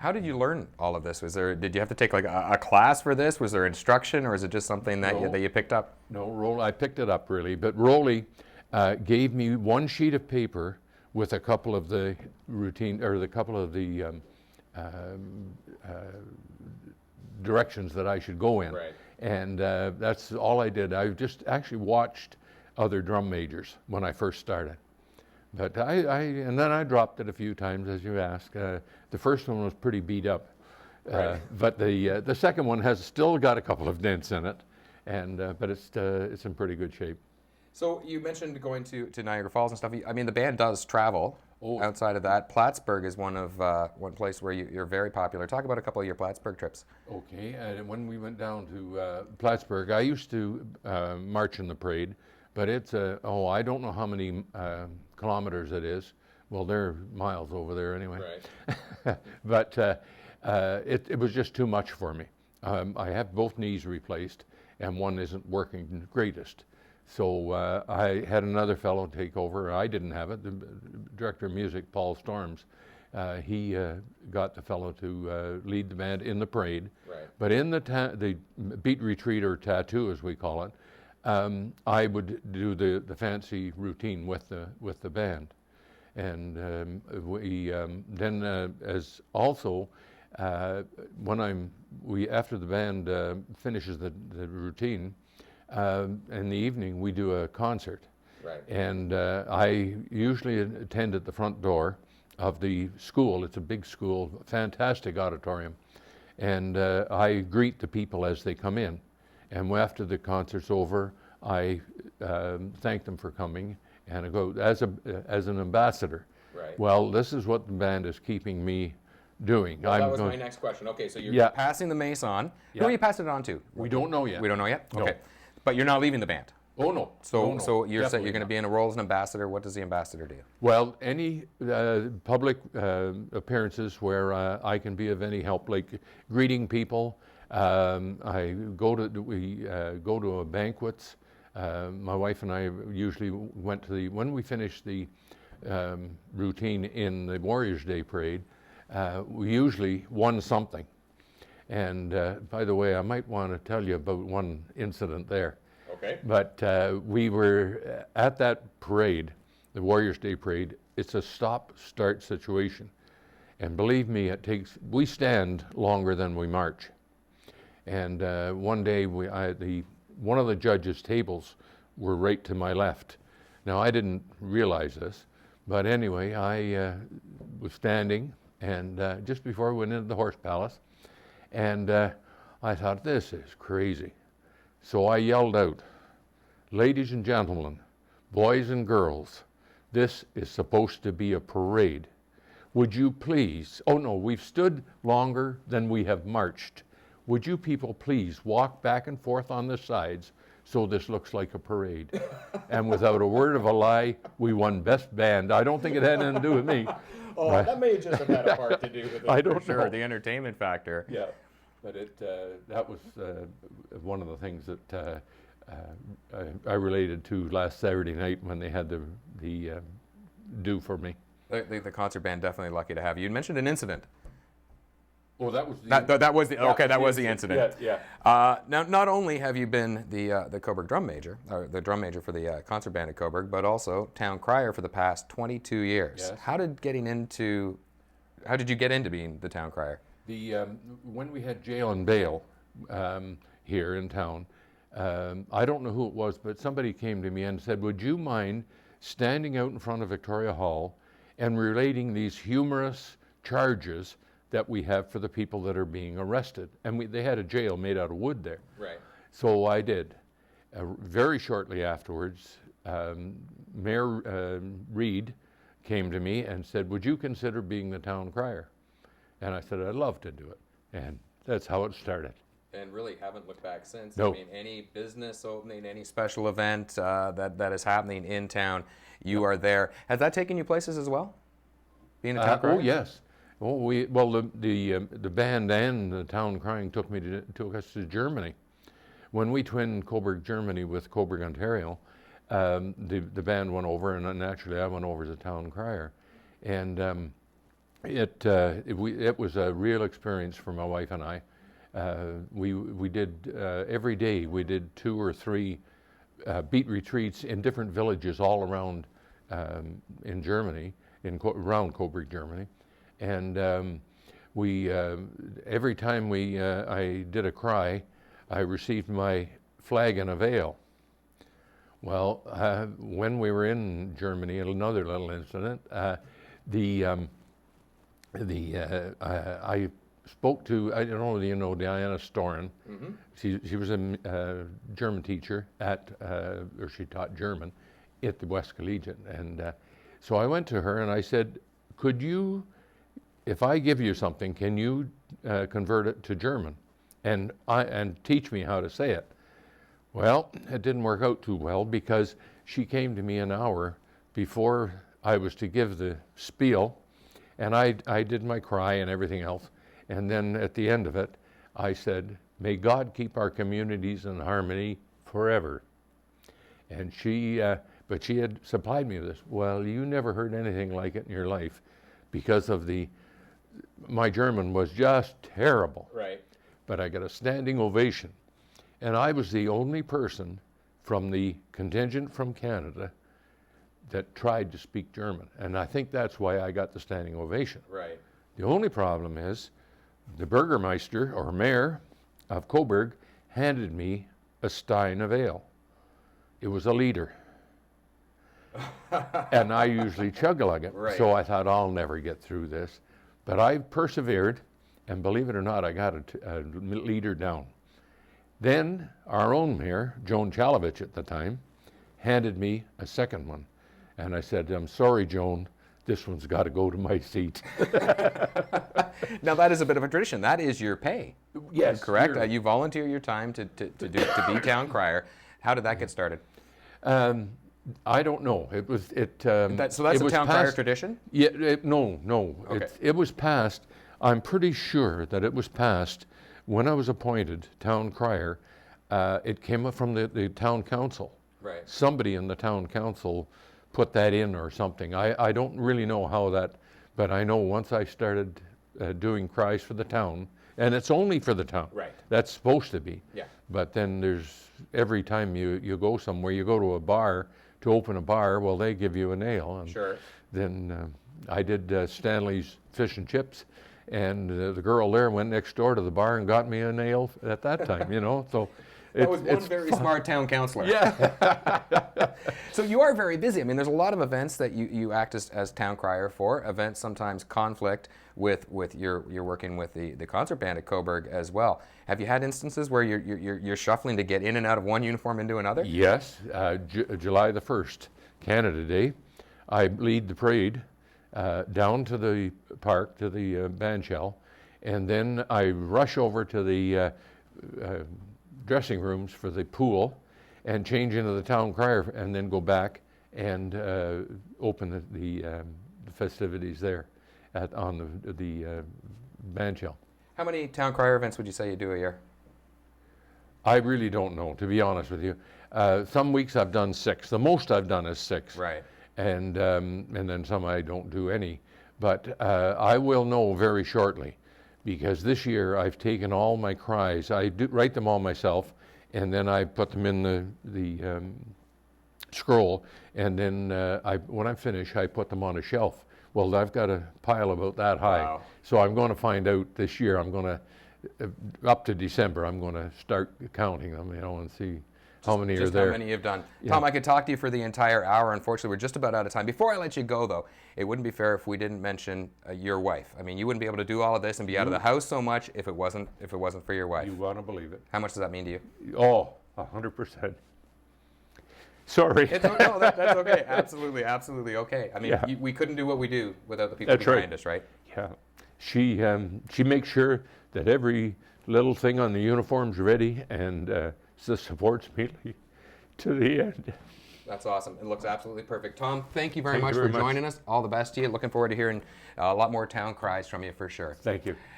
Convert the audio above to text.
How did you learn all of this? Did you have to take like a class for this? Was there instruction, or is it just something that you picked up? No, I picked it up really, but Rolly gave me one sheet of paper with a couple of the routine, or the couple of the directions that I should go in. Right. And that's all I did. I just actually watched other drum majors when I first started. But and then I dropped it a few times, as you asked. The first one was pretty beat up. Right. But the second one has still got a couple of dents in it, and but it's in pretty good shape. So you mentioned going to Niagara Falls and stuff. I mean, the band does travel. Outside of that, Plattsburgh is one place where you're very popular. Talk about a couple of your Plattsburgh trips. Okay, and when we went down to Plattsburgh, I used to march in the parade, but it's I don't know how many kilometers it is. Well, they're miles over there anyway. Right. But it was just too much for me. I have both knees replaced, and one isn't working the greatest. So I had another fellow take over. I didn't have it. The director of music, Paul Storms, he got the fellow to lead the band in the parade. Right. But in the beat retreat, or tattoo as we call it, I would do the fancy routine with the band. And we then as also after the band finishes the routine. In the evening, we do a concert. Right. And I usually attend at the front door of the school. It's a big school, fantastic auditorium. And I greet the people as they come in. And after the concert's over, I thank them for coming, and I go as an ambassador. Right. Well, this is what the band is keeping me doing. Well, that was my next question. Okay, so you're passing the mace on. Yeah. Who are you passing it on to? We don't know yet. We don't know yet? No. Okay. But you're not leaving the band? Oh, no. So you're saying Definitely you're going to be in a role as an ambassador. What does the ambassador do? Well, any public appearances where I can be of any help, like greeting people. We go to banquets. My wife and I usually went to when we finished the routine in the Warriors' Day parade, we usually won something. And by the way, I might want to tell you about one incident there. Okay. But we were at that parade, the Warriors' Day parade. It's a stop-start situation. And believe me, we stand longer than we march. And one day, one of the judges' tables were right to my left. Now, I didn't realize this, but anyway, I was standing, and just before we went into the Horse Palace, and I thought, this is crazy. So I yelled out, "Ladies and gentlemen, boys and girls, this is supposed to be a parade. Would you please," oh no, we've stood longer than we have marched. "Would you people please walk back and forth on the sides so this looks like a parade?" And without a word of a lie, we won Best Band. I don't think it had anything to do with me. That may just have had a part to do with it. I don't know. The entertainment factor. Yeah, but that was one of the things that I related to last Saturday night when they had the do for me. The concert band definitely lucky to have you. You mentioned an incident. Oh, that was that was the incident. Yeah. Now, not only have you been the Cobourg drum major, or the drum major for the concert band at Cobourg, but also town crier for the past 22 years. Yes. How did you get into being the town crier? When we had jail and bail here in town, I don't know who it was, but somebody came to me and said, "Would you mind standing out in front of Victoria Hall and relating these humorous charges that we have for the people that are being arrested?" And they had a jail made out of wood there. Right. So I did. Very shortly afterwards, Mayor Reed came to me and said, "Would you consider being the town crier?" And I said, "I'd love to do it." And that's how it started. And really haven't looked back since. No. I mean, any business opening, any special event that is happening in town, you are there. Has that taken you places as well? Being the town crier? Oh yes. The band and the town crying took us to Germany. When we twinned Cobourg, Germany with Cobourg, Ontario, the band went over, and naturally I went over as a town crier. And It was a real experience for my wife and I. We did every day. We did 2 or 3 beat retreats in different villages all around in Germany, around Cobourg, Germany, and we every time I did a cry, I received my flag in a veil. Well, when we were in Germany, another little incident. I spoke to, I don't know if you know Diana Storen. Mm-hmm. She was a German teacher or she taught German at the West Collegiate. And so I went to her and I said, could you, if I give you something, can you convert it to German and teach me how to say it? Well, it didn't work out too well because she came to me an hour before I was to give the spiel, and I did my cry and everything else. And then at the end of it, I said, may God keep our communities in harmony forever. And but she had supplied me with this. Well, you never heard anything like it in your life because of my German was just terrible. Right. But I got a standing ovation. And I was the only person from the contingent from Canada that tried to speak German. And I think that's why I got the standing ovation. Right. The only problem is the Burgermeister or mayor of Cobourg handed me a stein of ale. It was a liter. And I usually chug-a-lug it. Right. So I thought, I'll never get through this. But I persevered, and believe it or not, I got a liter down. Then our own mayor, Joan Chalovich at the time, handed me a second one. And I said, I'm sorry, Joan, this one's got to go to my seat. Now that is a bit of a tradition. That is your pay. Yes. Correct? You volunteer your time to be town crier. How did that get started? I don't know. It was So that's a town crier tradition? Yeah. No. Okay. It was passed. I'm pretty sure that it was passed when I was appointed town crier. It came up from the town council. Right. Somebody in the town council put that in or something. I don't really know how that, but I know once I started doing cries for the town, and it's only for the town. Right. That's supposed to be. Yeah. But then every time you go somewhere, you go to a bar to open a bar, well, they give you an ale. And Sure. Then I did Stanley's Fish and Chips, and the girl there went next door to the bar and got me an ale at that time, so. That was one very smart town councillor. Yeah. So you are very busy. I mean, there's a lot of events that you act as town crier for. Events sometimes conflict with you're working with the concert band at Cobourg as well. Have you had instances where you're shuffling to get in and out of one uniform into another? Yes. July the 1st, Canada Day, I lead the parade down to the park, to the band shell, and then I rush over to the dressing rooms for the pool and change into the town crier and then go back and open the festivities there on the band shell. How many town crier events would you say you do a year? I really don't know, to be honest with you. Some weeks I've done 6. The most I've done is 6. Right. And then some I don't do any. But I will know very shortly, because this year I've taken all my cries. I write them all myself, and then I put them in the scroll, and then when I finish, I put them on a shelf. Well, I've got a pile about that high. Wow. So I'm going to find out this year. I'm going to, up to December, I'm going to start counting them, and see how many are there. How many you've done. Yeah. Tom, I could talk to you for the entire hour. Unfortunately, we're just about out of time. Before I let you go, though, it wouldn't be fair if we didn't mention your wife. I mean, you wouldn't be able to do all of this and be out of the house so much if it wasn't for your wife. You want to believe it. How much does that mean to you? Oh, 100%. Sorry. No, that's okay. Absolutely okay. I mean, we couldn't do what we do without the people behind us, right? Yeah. She makes sure that every little thing on the uniform's ready, and supports me to the end. That's awesome. It looks absolutely perfect. Tom, thank you very much for joining us. All the best to you. Looking forward to hearing a lot more town cries from you for sure. Thank you.